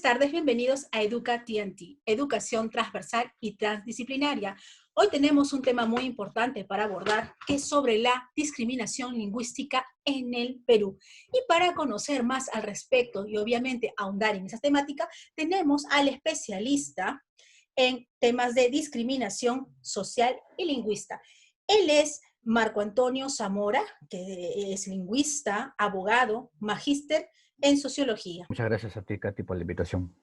Buenas tardes, bienvenidos a Educa TNT, Educación Transversal y Transdisciplinaria. Hoy tenemos un tema muy importante para abordar, que es sobre la discriminación lingüística en el Perú. Y para conocer más al respecto y obviamente ahondar en esa temática, tenemos al especialista en temas de discriminación social y lingüista. Él es Marco Antonio Zamora, que es lingüista, abogado, magíster en sociología. Muchas gracias a ti, Katy, por la invitación.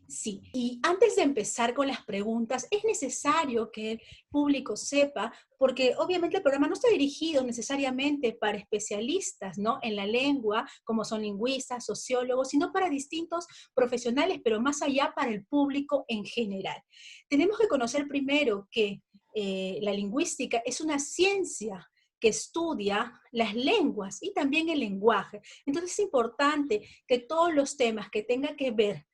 Sí, y antes de empezar con las preguntas, es necesario que el público sepa, porque obviamente el programa no está dirigido necesariamente para especialistas, ¿no?, en la lengua, como son lingüistas, sociólogos, sino para distintos profesionales, pero más allá para el público en general. Tenemos que conocer primero que la lingüística es una ciencia que estudia las lenguas y también el lenguaje. Entonces es importante que todos los temas que tengan que ver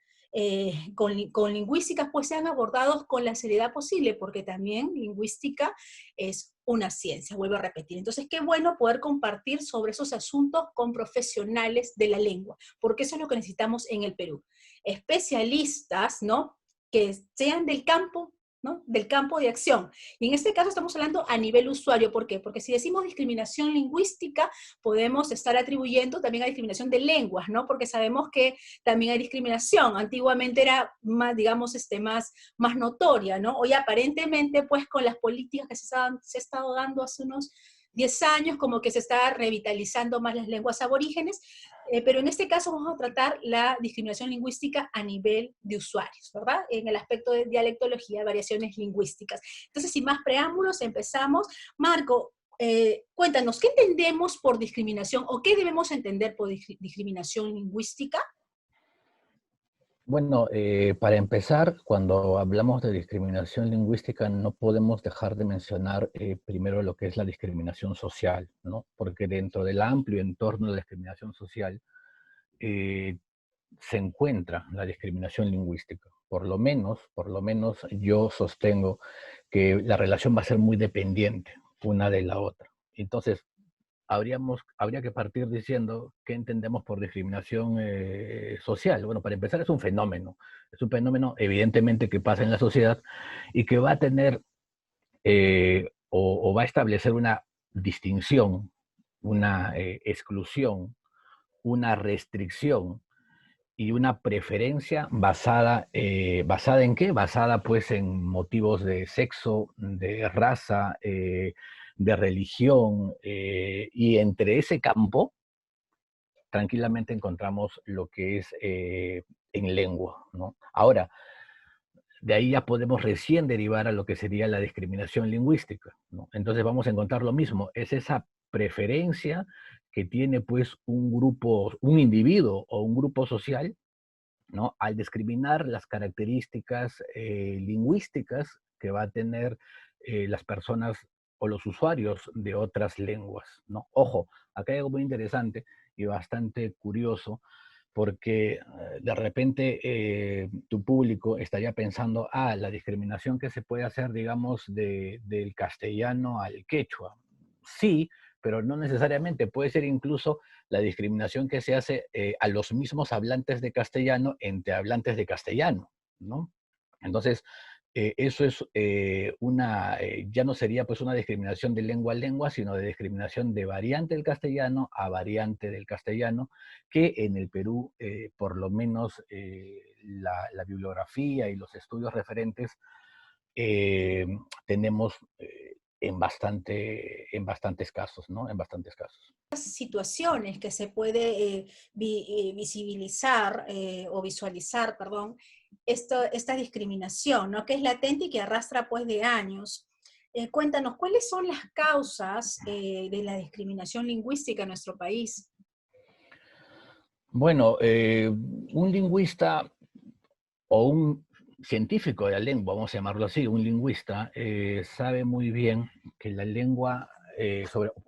con lingüística pues sean abordados con la seriedad posible, porque también lingüística es una ciencia, vuelvo a repetir. Entonces, qué bueno poder compartir sobre esos asuntos con profesionales de la lengua, porque eso es lo que necesitamos en el Perú. Especialistas, ¿no?, que sean del campo, ¿no?, del campo de acción. Y en este caso estamos hablando a nivel usuario. ¿Por qué? Porque si decimos discriminación lingüística, podemos estar atribuyendo también a discriminación de lenguas, ¿no? Porque sabemos que también hay discriminación. Antiguamente era más, digamos, más notoria, ¿no? Hoy aparentemente, pues con las políticas que se ha estado dando hace unos 10 años, como que se está revitalizando más las lenguas aborígenes, pero en este caso vamos a tratar la discriminación lingüística a nivel de usuarios, ¿verdad? En el aspecto de dialectología, variaciones lingüísticas. Entonces, sin más preámbulos, empezamos. Marco, cuéntanos, ¿qué entendemos por discriminación o qué debemos entender por discriminación lingüística? Bueno, para empezar, cuando hablamos de discriminación lingüística, no podemos dejar de mencionar primero lo que es la discriminación social, ¿no? Porque dentro del amplio entorno de la discriminación social eh, se encuentra la discriminación lingüística. Por lo menos yo sostengo que la relación va a ser muy dependiente una de la otra. Entonces, habría que partir diciendo qué entendemos por discriminación social. Bueno, para empezar es un fenómeno evidentemente que pasa en la sociedad y que va a tener o va a establecer una distinción, una exclusión, una restricción y una preferencia ¿basada en qué? Basada pues en motivos de sexo, de raza, de religión, y entre ese campo tranquilamente encontramos lo que es en lengua, ¿no? Ahora, de ahí ya podemos recién derivar a lo que sería la discriminación lingüística, ¿no? Entonces vamos a encontrar lo mismo, es esa preferencia que tiene pues un grupo, un individuo o un grupo social, ¿no?, al discriminar las características lingüísticas que va a tener las personas o los usuarios de otras lenguas, ¿no? Ojo, acá hay algo muy interesante y bastante curioso, porque de repente tu público estaría pensando, la discriminación que se puede hacer, digamos, del castellano al quechua. Sí, pero no necesariamente, puede ser incluso la discriminación que se hace a los mismos hablantes de castellano entre hablantes de castellano, ¿no? Entonces, eso es ya no sería pues una discriminación de lengua a lengua, sino de discriminación de variante del castellano a variante del castellano, que en el Perú, por lo menos la bibliografía y los estudios referentes, eh, tenemos en bastantes casos, ¿no? En bastantes casos. Situaciones que se puede visibilizar o visualizar, perdón, esta discriminación, ¿no?, que es latente y que arrastra pues de años. Cuéntanos, ¿cuáles son las causas de la discriminación lingüística en nuestro país? Bueno, un lingüista o un científico de la lengua, vamos a llamarlo así, un lingüista, sabe muy bien que la lengua,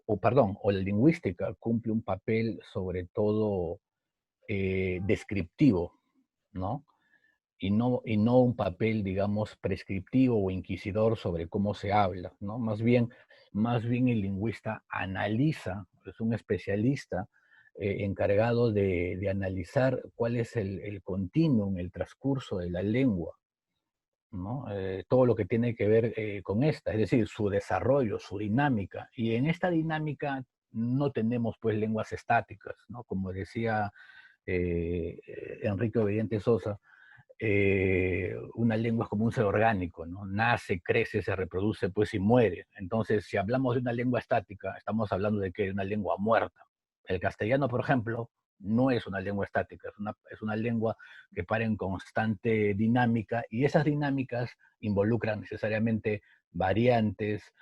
o la lingüística cumple un papel sobre todo descriptivo, ¿no? Y no un papel, digamos, prescriptivo o inquisidor sobre cómo se habla, ¿no? Más bien el lingüista analiza, es un especialista encargado de analizar cuál es el continuum, el transcurso de la lengua, ¿no? Todo lo que tiene que ver con esta, es decir, su desarrollo, su dinámica. Y en esta dinámica no tenemos pues lenguas estáticas, ¿no? Como decía eh, Enrique Obediente Sosa, una lengua es como un ser orgánico, ¿no? Nace, crece, se reproduce, pues y muere. Entonces, si hablamos de una lengua estática, estamos hablando de que es una lengua muerta. El castellano, por ejemplo, no es una lengua estática, es una lengua que para en constante dinámica y esas dinámicas involucran necesariamente variantes,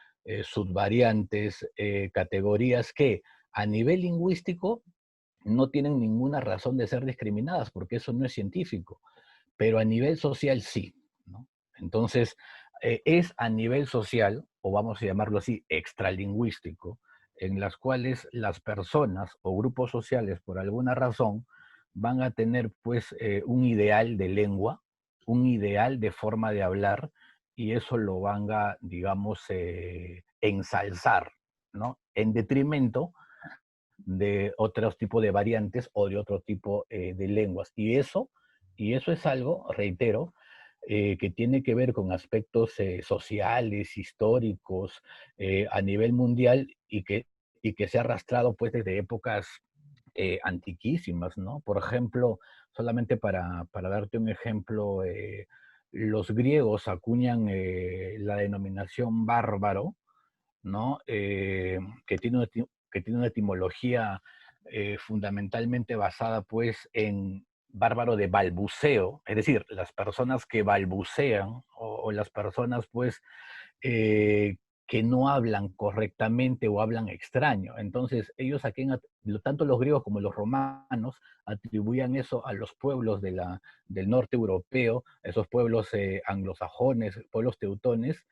subvariantes, categorías que a nivel lingüístico no tienen ninguna razón de ser discriminadas, porque eso no es científico, pero a nivel social sí, ¿no? Entonces, es a nivel social, o vamos a llamarlo así, extralingüístico, en las cuales las personas o grupos sociales, por alguna razón, van a tener pues un ideal de lengua, un ideal de forma de hablar, y eso lo van a, digamos, ensalzar, ¿no? En detrimento de otros tipos de variantes o de otro tipo de lenguas. Y eso es algo, reitero, que tiene que ver con aspectos sociales, históricos, a nivel mundial y que se ha arrastrado pues desde épocas antiquísimas, ¿no? Por ejemplo, solamente para darte un ejemplo, los griegos acuñan la denominación bárbaro, ¿no? Que tiene una etimología fundamentalmente basada pues en bárbaro de balbuceo, es decir, las personas que balbucean o las personas pues eh, que no hablan correctamente o hablan extraño. Entonces, ellos aquí, tanto los griegos como los romanos, atribuían eso a los pueblos del norte europeo, esos pueblos anglosajones, pueblos teutones,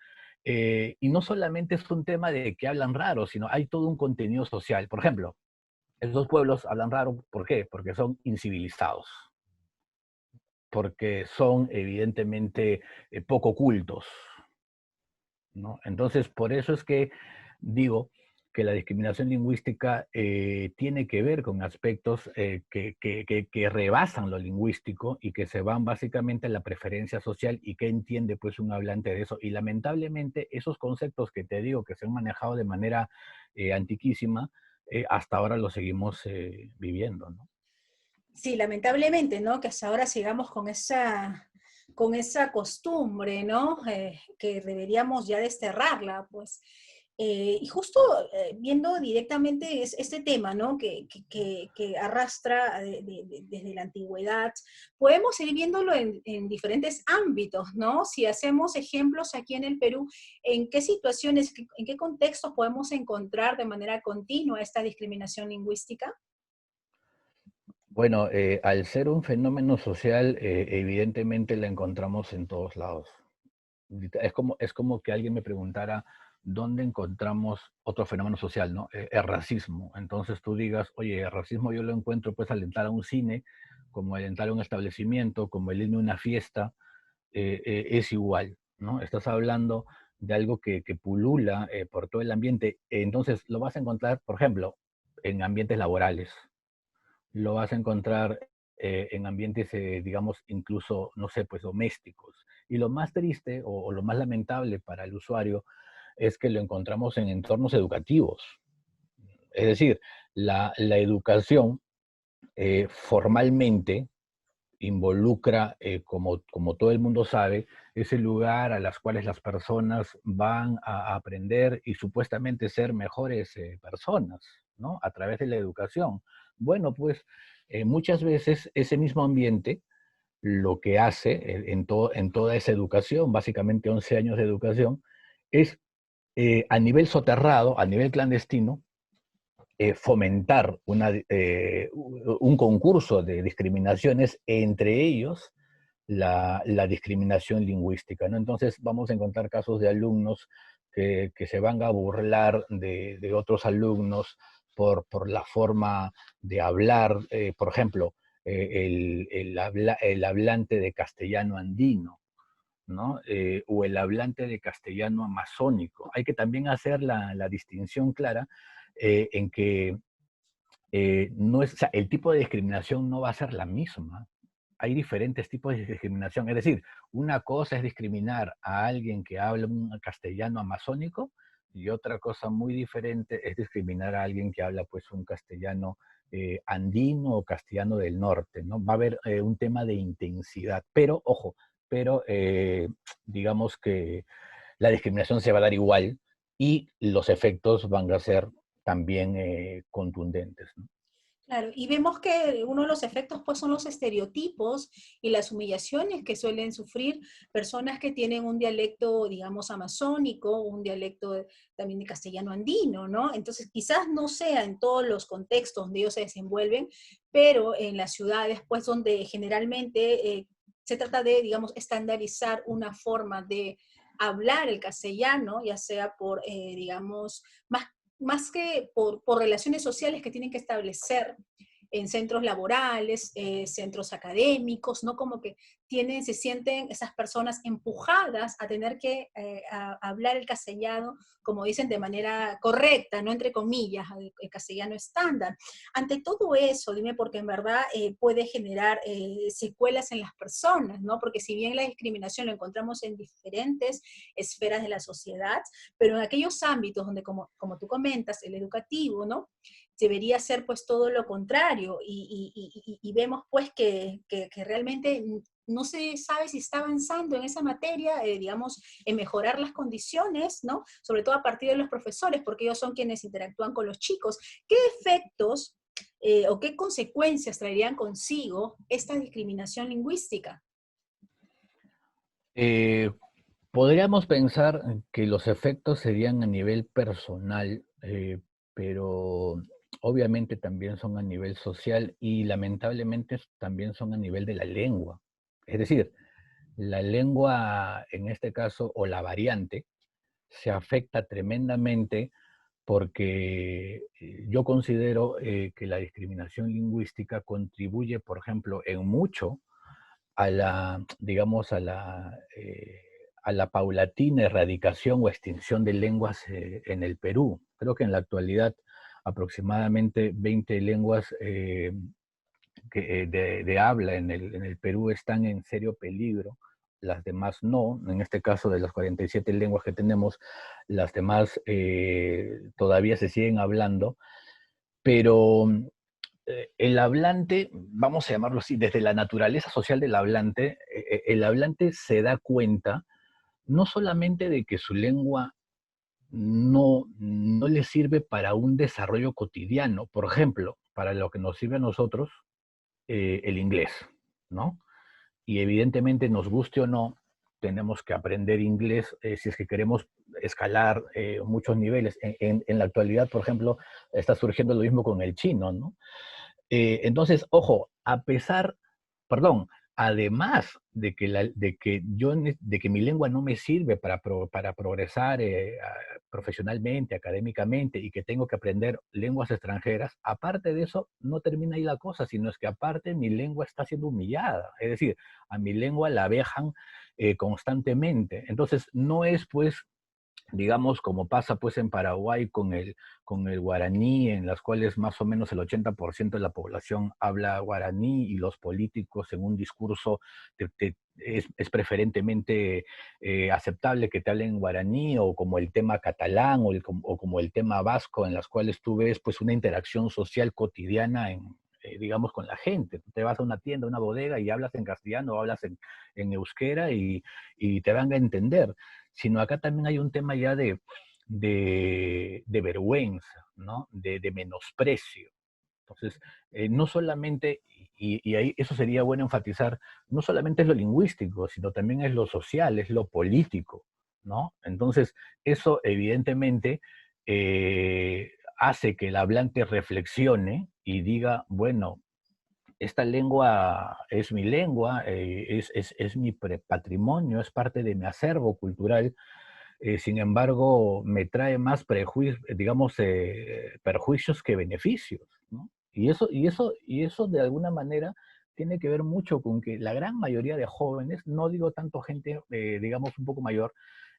y no solamente es un tema de que hablan raro, sino hay todo un contenido social. Por ejemplo, esos pueblos hablan raro, ¿por qué? Porque son incivilizados, porque son evidentemente poco cultos, ¿no? Entonces, por eso es que digo que la discriminación lingüística tiene que ver con aspectos que rebasan lo lingüístico y que se van básicamente a la preferencia social y qué entiende pues un hablante de eso. Y lamentablemente esos conceptos que te digo que se han manejado de manera antiquísima, hasta ahora los seguimos viviendo, ¿no? Sí, lamentablemente, ¿no? Que hasta ahora sigamos con esa costumbre, ¿no? Que deberíamos ya desterrarla, pues. Y justo viendo directamente este tema, ¿no? Que arrastra desde la antigüedad, podemos ir viéndolo en diferentes ámbitos, ¿no? Si hacemos ejemplos aquí en el Perú, ¿en qué situaciones, en qué contextos podemos encontrar de manera continua esta discriminación lingüística? Bueno, al ser un fenómeno social, evidentemente la encontramos en todos lados. Es como que alguien me preguntara dónde encontramos otro fenómeno social, ¿no? El racismo. Entonces tú digas, oye, el racismo yo lo encuentro pues al entrar a un cine, como al entrar a un establecimiento, como el irme a una fiesta, es igual, ¿no? Estás hablando de algo que pulula por todo el ambiente. Entonces lo vas a encontrar, por ejemplo, en ambientes laborales, lo vas a encontrar en ambientes, digamos, incluso, no sé, pues domésticos. Y lo más triste o lo más lamentable para el usuario es que lo encontramos en entornos educativos. Es decir, la educación formalmente involucra, como todo el mundo sabe, ese lugar a las cuales las personas van a aprender y supuestamente ser mejores personas, ¿no? A través de la educación. Bueno, pues muchas veces ese mismo ambiente lo que hace en toda esa educación, básicamente 11 años de educación, es a nivel soterrado, a nivel clandestino, fomentar un concurso de discriminaciones, entre ellos la discriminación lingüística, ¿no? Entonces vamos a encontrar casos de alumnos que se van a burlar de otros alumnos por la forma de hablar, por ejemplo, el hablante de castellano andino, ¿no? O el hablante de castellano amazónico. Hay que también hacer la distinción clara en que no es, o sea, el tipo de discriminación no va a ser la misma. Hay diferentes tipos de discriminación. Es decir, una cosa es discriminar a alguien que habla un castellano amazónico y otra cosa muy diferente es discriminar a alguien que habla pues un castellano andino o castellano del norte, ¿no? Va a haber un tema de intensidad, pero, ojo, pero digamos que la discriminación se va a dar igual y los efectos van a ser también contundentes, ¿no? Claro, y vemos que uno de los efectos pues son los estereotipos y las humillaciones que suelen sufrir personas que tienen un dialecto, digamos, amazónico, un dialecto también de castellano andino, ¿no? Entonces quizás no sea en todos los contextos donde ellos se desenvuelven, pero en las ciudades pues donde generalmente se trata de, digamos, estandarizar una forma de hablar el castellano, ya sea por, digamos, más que por relaciones sociales que tienen que establecer en centros laborales, centros académicos, ¿no? Como que se sienten esas personas empujadas a tener que hablar el castellano, como dicen, de manera correcta, no entre comillas, el castellano estándar. Ante todo eso, dime, porque en verdad puede generar secuelas en las personas, ¿no? Porque si bien la discriminación lo encontramos en diferentes esferas de la sociedad, pero en aquellos ámbitos donde, como tú comentas, el educativo, ¿no? Debería ser pues todo lo contrario y vemos pues que realmente no se sabe si está avanzando en esa materia, digamos, en mejorar las condiciones, ¿no? Sobre todo a partir de los profesores, porque ellos son quienes interactúan con los chicos. ¿Qué efectos o qué consecuencias traerían consigo esta discriminación lingüística? Eh, Podríamos pensar que los efectos serían a nivel personal, pero obviamente también son a nivel social y lamentablemente también son a nivel de la lengua. Es decir, la lengua, en este caso, o la variante, se afecta tremendamente porque yo considero que la discriminación lingüística contribuye, por ejemplo, en mucho a la, digamos, a la paulatina erradicación o extinción de lenguas en el Perú. Creo que en la actualidad aproximadamente 20 lenguas de habla en el Perú están en serio peligro, las demás no. En este caso, de las 47 lenguas que tenemos, las demás todavía se siguen hablando, pero el hablante, vamos a llamarlo así, desde la naturaleza social del hablante, el hablante se da cuenta no solamente de que su lengua no le sirve para un desarrollo cotidiano, por ejemplo, para lo que nos sirve a nosotros, el inglés, ¿no? Y evidentemente, nos guste o no, tenemos que aprender inglés si es que queremos escalar muchos niveles. En la actualidad, por ejemplo, está surgiendo lo mismo con el chino, ¿no? Entonces, ojo, perdón, además de que mi lengua no me sirve para progresar profesionalmente, académicamente, y que tengo que aprender lenguas extranjeras, aparte de eso, no termina ahí la cosa, sino es que aparte mi lengua está siendo humillada. Es decir, a mi lengua la vejan constantemente. Entonces, no es pues digamos, como pasa pues en Paraguay con el guaraní, en las cuales más o menos el 80% de la población habla guaraní y los políticos en un discurso es preferentemente aceptable que te hablen guaraní, o como el tema catalán o como el tema vasco, en las cuales tú ves pues una interacción social cotidiana digamos, con la gente. Tú te vas a una tienda, a una bodega y hablas en castellano o hablas en euskera y te van a entender, sino acá también hay un tema ya de vergüenza, ¿no? De menosprecio. Entonces, no solamente, y ahí eso sería bueno enfatizar, no solamente es lo lingüístico, sino también es lo social, es lo político, ¿no? Entonces, eso evidentemente hace que el hablante reflexione y diga, bueno, esta lengua es mi lengua, es mi patrimonio, es parte de mi acervo cultural. Sin embargo, me trae más digamos, perjuicios que beneficios, ¿no? Y eso de alguna manera tiene que ver mucho con que la gran mayoría de jóvenes, no digo tanto gente, digamos, un poco mayor,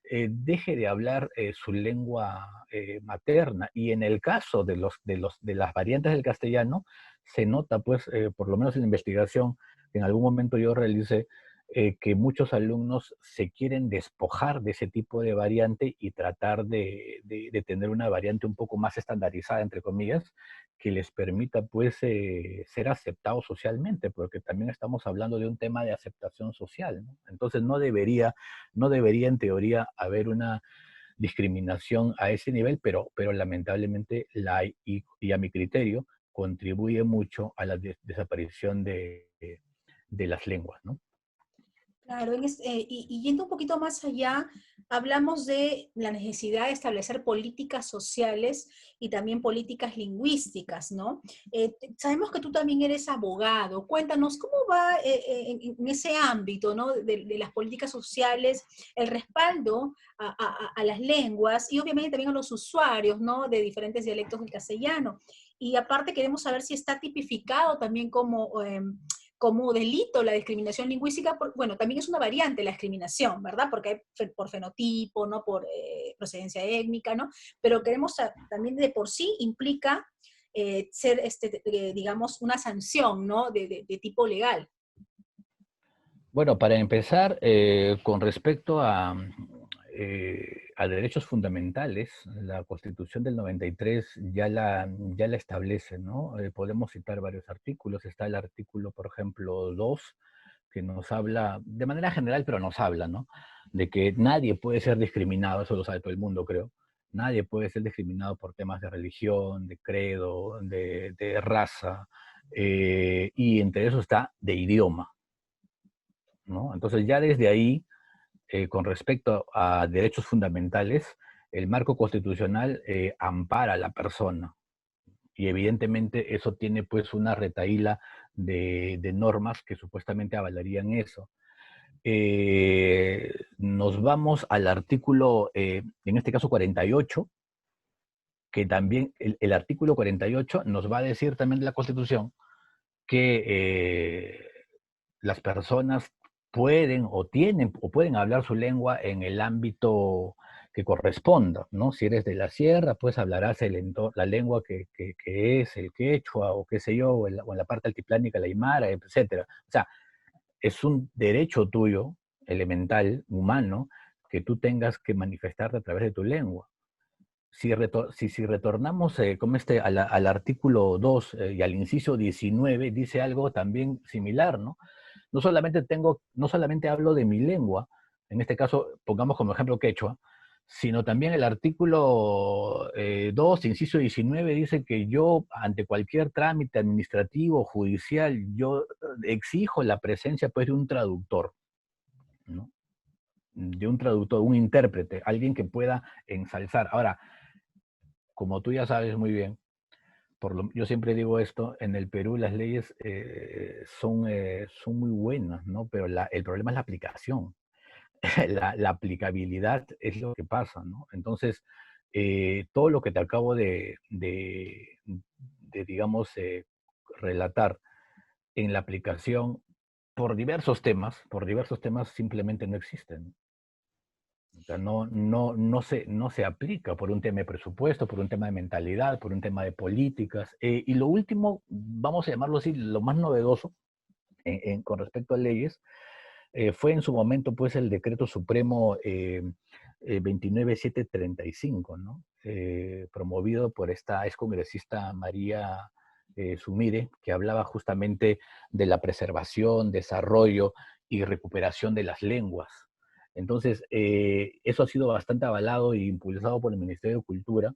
deje de hablar su lengua materna. Y en el caso de las variantes del castellano, se nota, pues, por lo menos en la investigación que en algún momento yo realicé, que muchos alumnos se quieren despojar de ese tipo de variante y tratar de tener una variante un poco más estandarizada, entre comillas, que les permita, pues, ser aceptados socialmente, porque también estamos hablando de un tema de aceptación social, ¿no? Entonces no debería en teoría haber una discriminación a ese nivel, pero lamentablemente la hay y a mi criterio contribuye mucho a la desaparición de las lenguas, ¿no? Claro, y yendo un poquito más allá, hablamos de la necesidad de establecer políticas sociales y también políticas lingüísticas, ¿no? Sabemos que tú también eres abogado. Cuéntanos cómo va en ese ámbito, ¿no? De las políticas sociales, el respaldo a las lenguas y obviamente también a los usuarios, ¿no? De diferentes dialectos del castellano. Y aparte queremos saber si está tipificado también como delito la discriminación lingüística, bueno, también es una variante la discriminación, ¿verdad? Porque hay por fenotipo, ¿no? Por procedencia étnica, ¿no? Pero queremos también de por sí implica ser, digamos, una sanción, ¿no? De tipo legal. Bueno, para empezar, con respecto a derechos fundamentales, la Constitución del 93 ya la establece, ¿no? Podemos citar varios artículos. Está el artículo, por ejemplo, 2, que nos habla, de manera general, pero nos habla, ¿no? De que nadie puede ser discriminado, eso lo sabe todo el mundo, creo. Nadie puede ser discriminado por temas de religión, de credo, de raza, y entre eso está de idioma, ¿no? Entonces ya desde ahí, con respecto a derechos fundamentales, el marco constitucional ampara a la persona y evidentemente eso tiene pues una retahíla de normas que supuestamente avalarían eso. Nos vamos al artículo, en este caso 48, que también el artículo 48 nos va a decir también de la Constitución que las personas pueden o tienen o pueden hablar su lengua en el ámbito que corresponda, ¿no? Si eres de la sierra, pues hablarás la lengua que es el quechua o qué sé yo, o en la parte altiplánica la aymara, etcétera. O sea, es un derecho tuyo, elemental, humano, que tú tengas que manifestarte a través de tu lengua. Si retornamos como al artículo 2 y al inciso 19, dice algo también similar, ¿no? No solamente hablo de mi lengua, en este caso pongamos como ejemplo quechua, sino también el artículo 2, inciso 19, dice que yo, ante cualquier trámite administrativo o judicial, yo exijo la presencia pues, de un traductor, ¿no? De un traductor, un intérprete, alguien que pueda ensalzar. Ahora, como tú ya sabes muy bien, yo siempre digo esto, en el Perú las leyes son muy buenas, ¿no? Pero el problema es la aplicación. La aplicabilidad es lo que pasa, ¿no? Entonces, todo lo que te acabo digamos, relatar en la aplicación por diversos temas simplemente no existen. O sea, no se aplica por un tema de presupuesto, por un tema de mentalidad, por un tema de políticas. Y lo último, vamos a llamarlo así, lo más novedoso con respecto a leyes, fue en su momento pues el decreto supremo 29735, ¿no? Promovido por esta excongresista María Sumire, que hablaba justamente de la preservación, desarrollo y recuperación de las lenguas. Entonces, eso ha sido bastante avalado e impulsado por el Ministerio de Cultura,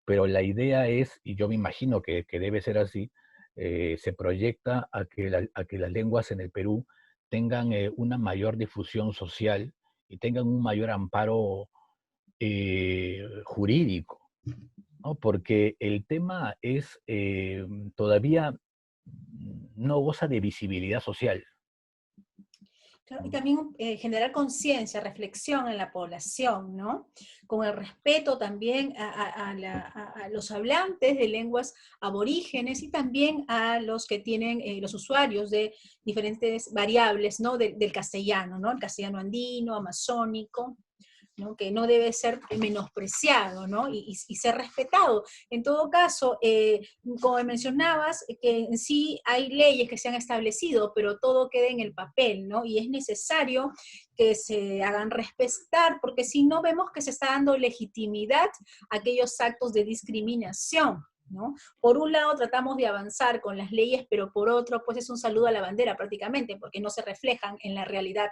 pero la idea es, y yo me imagino que debe ser así, se proyecta a que las lenguas en el Perú tengan una mayor difusión social y tengan un mayor amparo jurídico, ¿no? Porque el tema es todavía no goza de visibilidad social. Claro, y también generar conciencia, reflexión en la población, ¿no? Con el respeto también a los hablantes de lenguas aborígenes y también a los que tienen, los usuarios de diferentes variables, ¿no? Del castellano, ¿no? El castellano andino, amazónico. ¿no? Que no debe ser menospreciado, ¿no? Y ser respetado. En todo caso, como mencionabas, que en sí hay leyes que se han establecido, pero todo queda en el papel, ¿no? Y es necesario que se hagan respetar, porque si no vemos que se está dando legitimidad a aquellos actos de discriminación, ¿no? Por un lado tratamos de avanzar con las leyes, pero por otro, pues es un saludo a la bandera prácticamente, porque no se reflejan en la realidad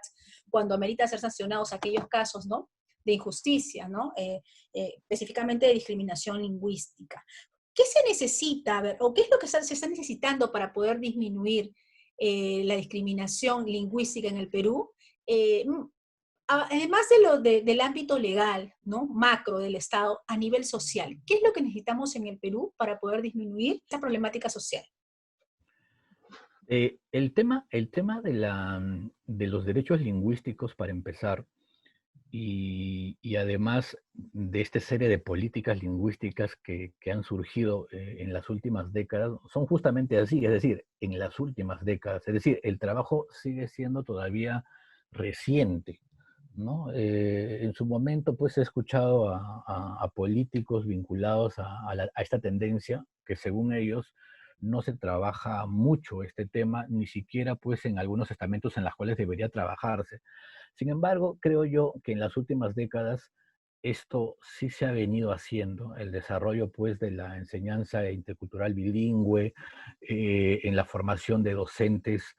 cuando amerita ser sancionados aquellos casos, ¿no? De injusticia, ¿no? Específicamente de discriminación lingüística. ¿Qué se necesita, a ver, o qué es lo que se está necesitando para poder disminuir la discriminación lingüística en el Perú? Eh, Además del ámbito legal, ¿no? Macro del Estado, a nivel social, ¿qué es lo que necesitamos en el Perú para poder disminuir esta problemática social? El tema de los derechos lingüísticos, para empezar, y además de esta serie de políticas lingüísticas que han surgido en las últimas décadas, son justamente así, es decir, en las últimas décadas. Es decir, el trabajo sigue siendo todavía reciente, ¿no? En su momento, pues, he escuchado a políticos vinculados a esta tendencia, que según ellos no se trabaja mucho este tema, ni siquiera, pues, en algunos estamentos en los cuales debería trabajarse. Sin embargo, creo yo que en las últimas décadas esto sí se ha venido haciendo, el desarrollo, pues, de la enseñanza intercultural bilingüe, en la formación de docentes,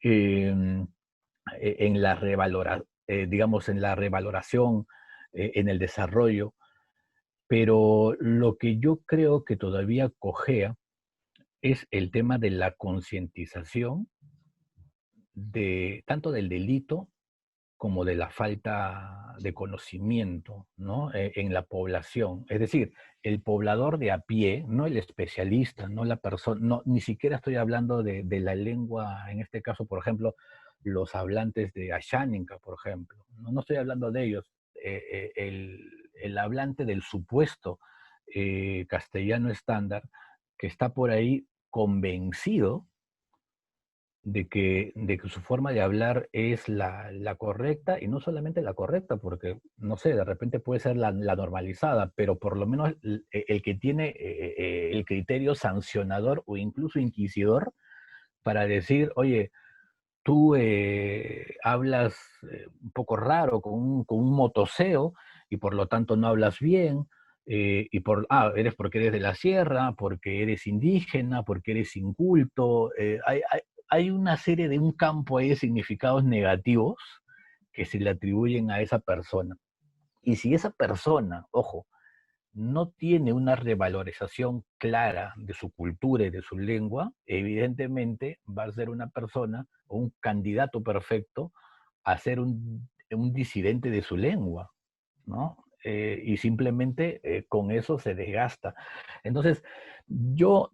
em, en la digamos, en la revaloración, en el desarrollo, pero lo que yo creo que todavía cojea es el tema de la concientización de tanto del delito como de la falta de conocimiento, ¿no? En la población. Es decir, el poblador de a pie, no el especialista, no la persona, no, ni siquiera estoy hablando de la lengua, en este caso, por ejemplo, los hablantes de Asháninka, por ejemplo. No, no estoy hablando de ellos. El hablante del supuesto castellano estándar que está por ahí convencido de que su forma de hablar es la correcta, y no solamente la correcta, porque, no sé, de repente puede ser la normalizada, pero por lo menos el que tiene el criterio sancionador o incluso inquisidor para decir, oye, tú hablas un poco raro, con un motoseo, y por lo tanto no hablas bien, eres porque eres de la sierra, porque eres indígena, porque eres inculto. Hay una serie de un campo ahí de significados negativos que se le atribuyen a esa persona. Y si esa persona, ojo, no tiene una revalorización clara de su cultura y de su lengua, evidentemente va a ser una persona o un candidato perfecto a ser un disidente de su lengua, ¿no? Y simplemente con eso se desgasta. Entonces, yo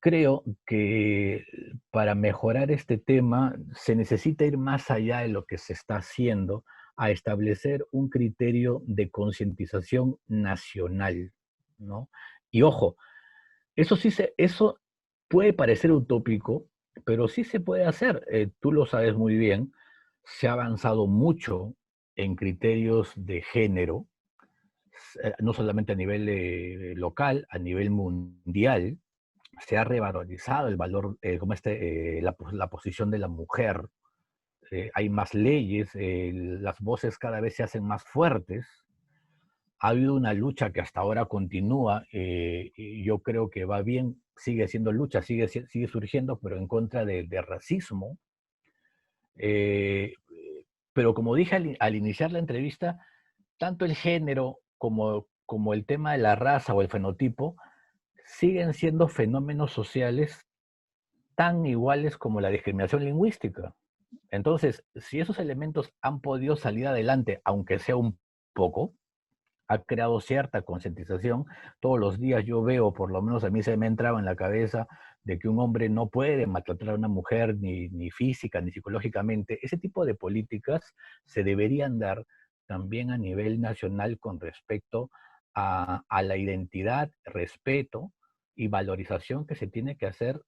creo que para mejorar este tema se necesita ir más allá de lo que se está haciendo, a establecer un criterio de concientización nacional, ¿no? Y ojo, eso puede parecer utópico, pero sí se puede hacer. Tú lo sabes muy bien, se ha avanzado mucho en criterios de género, no solamente a nivel local, a nivel mundial. Se ha revalorizado el valor, la posición de la mujer. Hay más leyes, las voces cada vez se hacen más fuertes. Ha habido una lucha que hasta ahora continúa, y yo creo que va bien, sigue siendo lucha, sigue surgiendo, pero en contra de racismo. Eh, pero como dije al iniciar la entrevista, tanto el género como el tema de la raza o el fenotipo siguen siendo fenómenos sociales tan iguales como la discriminación lingüística. Entonces, si esos elementos han podido salir adelante, aunque sea un poco, ha creado cierta concientización. Todos los días yo veo, por lo menos a mí se me entraba en la cabeza, de que un hombre no puede maltratar a una mujer ni física ni psicológicamente. Ese tipo de políticas se deberían dar también a nivel nacional con respecto a la identidad, respeto y valorización que se tiene que hacer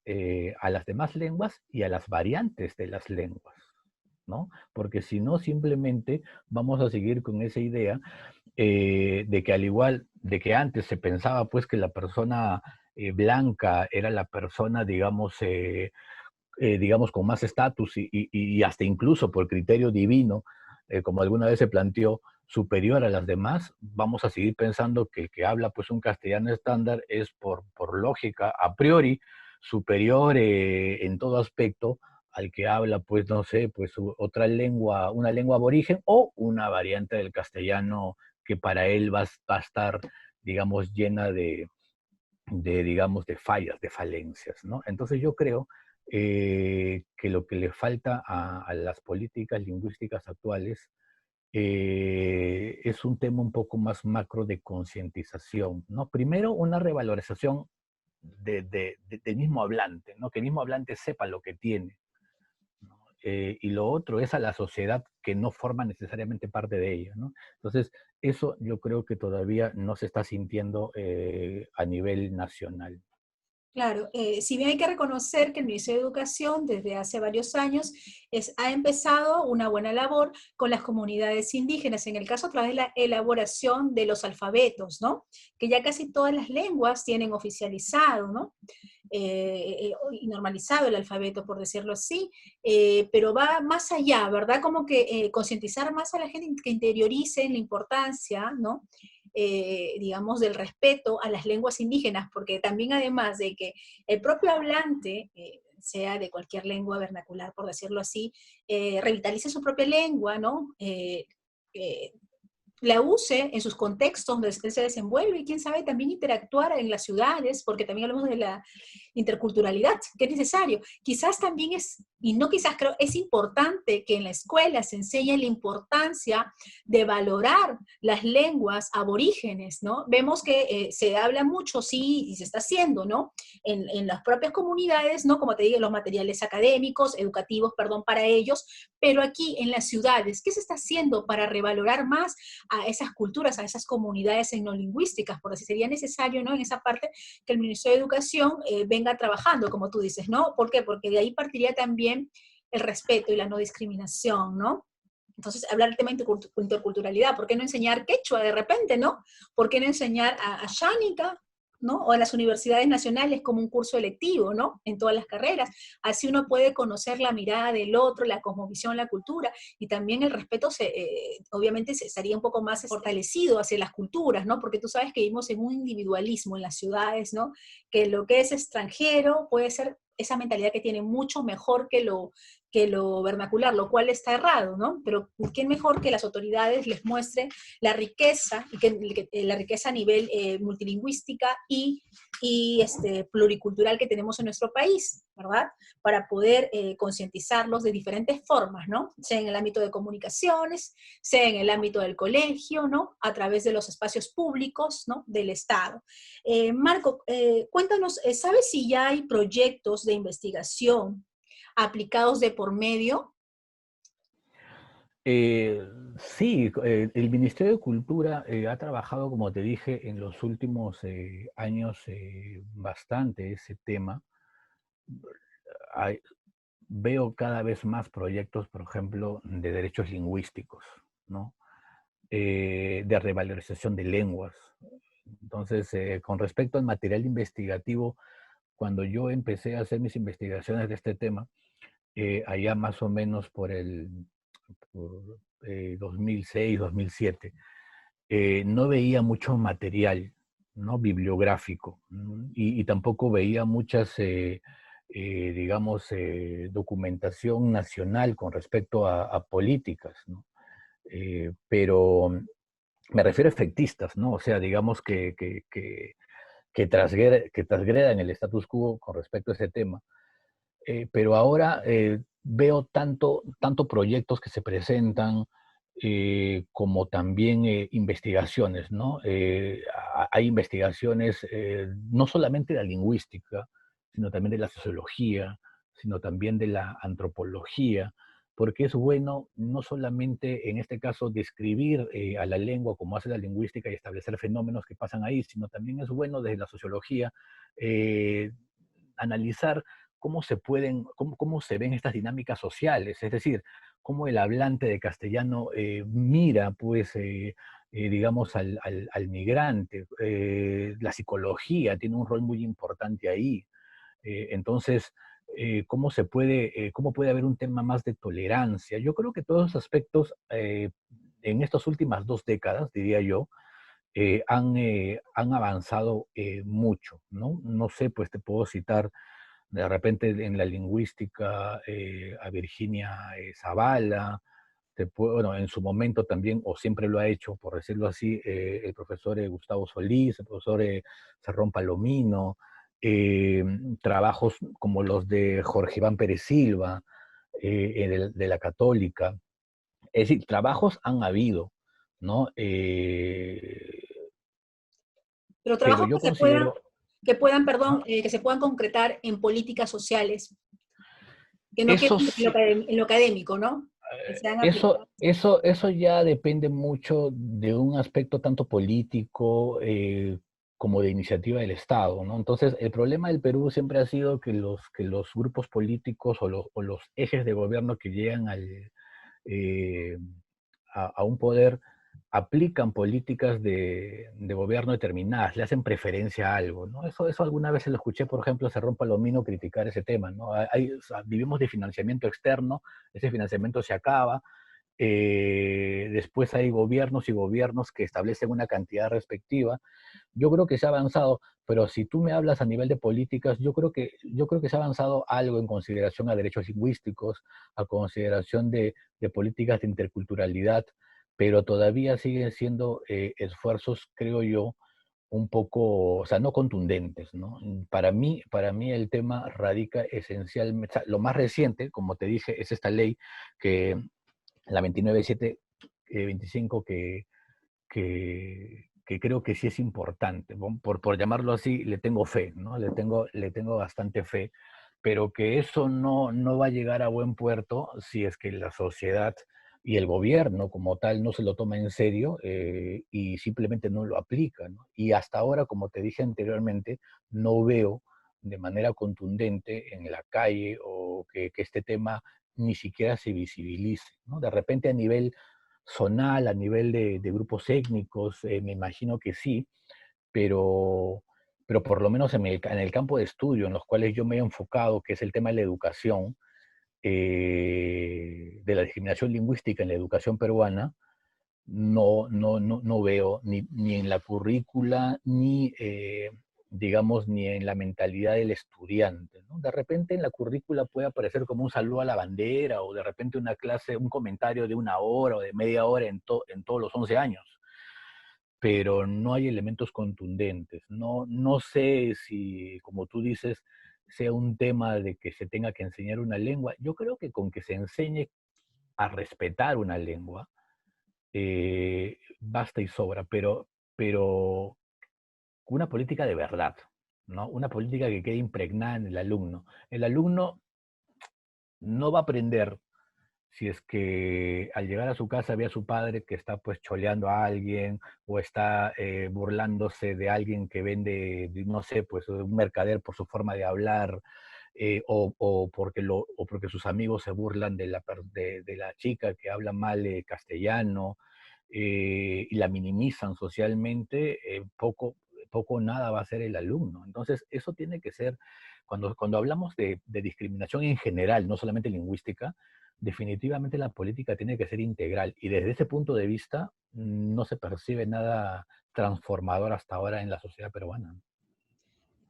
a las demás lenguas y a las variantes de las lenguas. ¿no? Porque si no, simplemente vamos a seguir con esa idea de que al igual de que antes se pensaba pues que la persona blanca era la persona, digamos, con más estatus y hasta incluso por criterio divino, como alguna vez se planteó, superior a las demás, vamos a seguir pensando que el que habla pues un castellano estándar es por lógica, a priori, superior en todo aspecto al que habla pues, no sé, pues otra lengua, una lengua aborigen o una variante del castellano que para él va a estar, digamos, llena digamos, de fallas, de falencias, ¿no? Entonces yo creo que lo que le falta a las políticas lingüísticas actuales es un tema un poco más macro de concientización, ¿no? Primero, una revalorización del mismo hablante, ¿no? Que el mismo hablante sepa lo que tiene, ¿no? Y lo otro es a la sociedad que no forma necesariamente parte de ella, ¿no? Entonces, eso yo creo que todavía no se está sintiendo a nivel nacional. Claro, si bien hay que reconocer que el Ministerio de Educación desde hace varios años ha empezado una buena labor con las comunidades indígenas, en el caso a través de la elaboración de los alfabetos, ¿no? Que ya casi todas las lenguas tienen oficializado, ¿no? Y normalizado el alfabeto, por decirlo así, pero va más allá, ¿verdad? Como que concientizar más a la gente que interiorice la importancia, ¿no? Digamos, del respeto a las lenguas indígenas, porque también además de que el propio hablante, sea de cualquier lengua vernacular, por decirlo así, revitalice su propia lengua, ¿no? Eh, la use en sus contextos donde él se desenvuelve y quién sabe también interactuar en las ciudades, porque también hablamos de la interculturalidad, que es necesario. Quizás también es, y no quizás creo, es importante que en la escuela se enseñe la importancia de valorar las lenguas aborígenes, ¿no? Vemos que se habla mucho, sí, y se está haciendo, ¿no? En las propias comunidades, ¿no? Como te digo, los materiales académicos, educativos, perdón, para ellos, pero aquí en las ciudades, ¿qué se está haciendo para revalorar más a esas culturas, a esas comunidades etnolingüísticas? Por así sería necesario, ¿no? En esa parte que el Ministerio de Educación venga trabajando, como tú dices, ¿no? ¿Por qué? Porque de ahí partiría también el respeto y la no discriminación, ¿no? Entonces, hablar del tema de interculturalidad, ¿por qué no enseñar quechua de repente, no? ¿Por qué no enseñar a Xánica, ¿no? O a las universidades nacionales como un curso electivo, ¿no? En todas las carreras. Así uno puede conocer la mirada del otro, la cosmovisión, la cultura, y también el respeto obviamente se estaría un poco más fortalecido hacia las culturas, ¿no? Porque tú sabes que vivimos en un individualismo en las ciudades, ¿no? Que lo que es extranjero puede ser esa mentalidad que tiene mucho mejor que lo vernacular, lo cual está errado, ¿no? Pero ¿quién mejor que las autoridades les muestren la riqueza, y la riqueza a nivel multilingüística pluricultural que tenemos en nuestro país, ¿verdad? Para poder concientizarlos de diferentes formas, ¿no? Sea en el ámbito de comunicaciones, sea en el ámbito del colegio, ¿no? A través de los espacios públicos, ¿no? Del Estado. Marco, cuéntanos, ¿sabes si ya hay proyectos de investigación aplicados de por medio? Eh, sí, el Ministerio de Cultura ha trabajado, como te dije, en los últimos años bastante ese tema. Hay- Veo cada vez más proyectos, por ejemplo, de derechos lingüísticos, ¿no? De revalorización de lenguas. Entonces, con respecto al material investigativo, cuando yo empecé a hacer mis investigaciones de este tema, allá más o menos por 2006, 2007, no veía mucho material, ¿no? Bibliográfico, y tampoco veía muchas, digamos, documentación nacional con respecto a políticas, ¿no? Pero me refiero a efectistas, ¿no? O sea, digamos que transgredan el status quo con respecto a ese tema. Pero ahora veo tanto proyectos que se presentan como también investigaciones, ¿no? Hay investigaciones no solamente de la lingüística, sino también de la sociología, sino también de la antropología, porque es bueno no solamente en este caso describir a la lengua como hace la lingüística y establecer fenómenos que pasan ahí, sino también es bueno desde la sociología eh, analizar cómo se ven estas dinámicas sociales, es decir, cómo el hablante de castellano mira, pues, digamos, al migrante. La psicología tiene un rol muy importante ahí. Entonces, cómo puede haber un tema más de tolerancia? Yo creo que todos los aspectos, en estas últimas 2 décadas, diría yo, han avanzado mucho, ¿no? No sé, pues te puedo citar de repente en la lingüística a Virginia Zavala, bueno, en su momento también, o siempre lo ha hecho, por decirlo así, el profesor Gustavo Solís, el profesor Sarrón Palomino, eh, trabajos como los de Jorge Iván Pérez Silva, de la Católica. Es decir, trabajos han habido, ¿no? Pero Pero trabajos yo considero, perdón, ajá, que se puedan concretar en políticas sociales, que no eso queden sí, en lo académico, ¿no? Que sean eso, aplicados. eso, eso ya depende mucho de un aspecto tanto político como de iniciativa del Estado, ¿no? Entonces, el problema del Perú siempre ha sido que los grupos políticos o los ejes de gobierno que llegan eh, a un poder aplican políticas de gobierno determinadas, le hacen preferencia a algo, ¿no? Eso alguna vez se lo escuché, por ejemplo, a Cerrón Palomino criticar ese tema, ¿no? O sea, vivimos de financiamiento externo, ese financiamiento se acaba, después hay gobiernos y gobiernos que establecen una cantidad respectiva. Yo creo que se ha avanzado, pero si tú me hablas a nivel de políticas, yo creo que se ha avanzado algo en consideración a derechos lingüísticos, a consideración de políticas de interculturalidad, pero todavía siguen siendo esfuerzos, creo yo, un poco, o sea, no contundentes, ¿no? Para mí el tema radica esencialmente, o sea, lo más reciente, como te dije, es esta ley que la 29725 que creo que sí es importante, ¿no? Por llamarlo así, le tengo fe, ¿no? Le tengo bastante fe, pero que eso no va a llegar a buen puerto si es que la sociedad y el gobierno como tal no se lo toma en serio y simplemente no lo aplica, ¿no? Y hasta ahora, como te dije anteriormente, no veo de manera contundente en la calle o que este tema ni siquiera se visibilice, ¿no? De repente a nivel zonal, a nivel de grupos étnicos, me imagino que sí, pero, pero por lo menos en el campo de estudio en los cuales yo me he enfocado, que es el tema de la educación, de la discriminación lingüística en la educación peruana, no veo ni en la currícula, digamos, ni en la mentalidad del estudiante, ¿no? De repente en la currícula puede aparecer como un saludo a la bandera o de repente una clase, un comentario de 1 hora o de media hora en todos los 11 años, pero no hay elementos contundentes. No sé si, como tú dices, sea un tema de que se tenga que enseñar una lengua. Yo creo que con que se enseñe a respetar una lengua, basta y sobra, pero una política de verdad, ¿no? Una política que quede impregnada en el alumno. El alumno no va a aprender si es que al llegar a su casa ve a su padre que está pues choleando a alguien o está burlándose de alguien que vende, no sé, pues un mercader por su forma de hablar, o porque sus amigos se burlan de la chica que habla mal castellano y la minimizan socialmente, poco o nada va a ser el alumno. Entonces, eso tiene que ser, cuando hablamos de discriminación en general, no solamente lingüística, definitivamente la política tiene que ser integral y desde ese punto de vista no se percibe nada transformador hasta ahora en la sociedad peruana.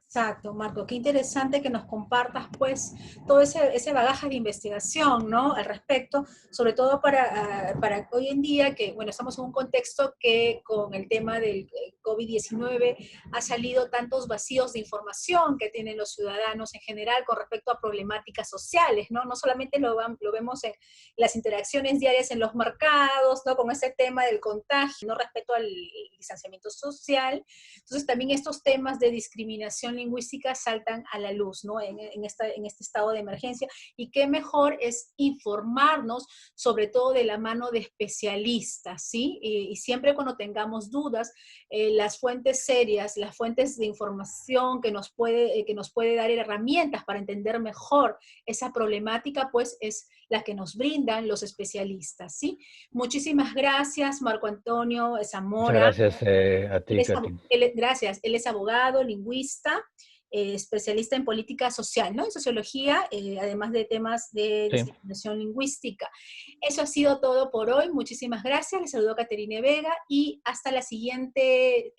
Exacto, Marco, qué interesante que nos compartas pues todo ese bagaje de investigación, ¿no? Al respecto, sobre todo para hoy en día que, bueno, estamos en un contexto que con el tema del COVID-19 ha salido tantos vacíos de información que tienen los ciudadanos en general con respecto a problemáticas sociales, ¿no? No solamente lo vemos en las interacciones diarias en los mercados, ¿no? Con ese tema del contagio, no respeto al distanciamiento social. Entonces también estos temas de discriminación lingüística saltan a la luz, ¿no? En este estado de emergencia. Y qué mejor es informarnos, sobre todo de la mano de especialistas, ¿sí? Y siempre cuando tengamos dudas, las fuentes serias, las fuentes de información que nos puede dar herramientas para entender mejor esa problemática, pues es la que nos brindan los especialistas, ¿sí? Muchísimas gracias, Marco Antonio Muchas Zamora. gracias a Él ti, es, Katy. gracias, él es abogado, lingüista, especialista en política social, ¿no? En sociología, además de temas de Sí. discriminación lingüística. Eso ha sido todo por hoy. Muchísimas gracias. Les saludo a Caterine Vega y hasta la siguiente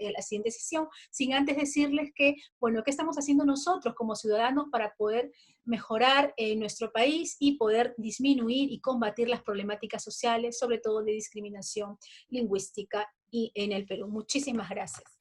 sesión, sin antes decirles que, bueno, ¿qué estamos haciendo nosotros como ciudadanos para poder mejorar nuestro país y poder disminuir y combatir las problemáticas sociales, sobre todo de discriminación lingüística y en el Perú? Muchísimas gracias.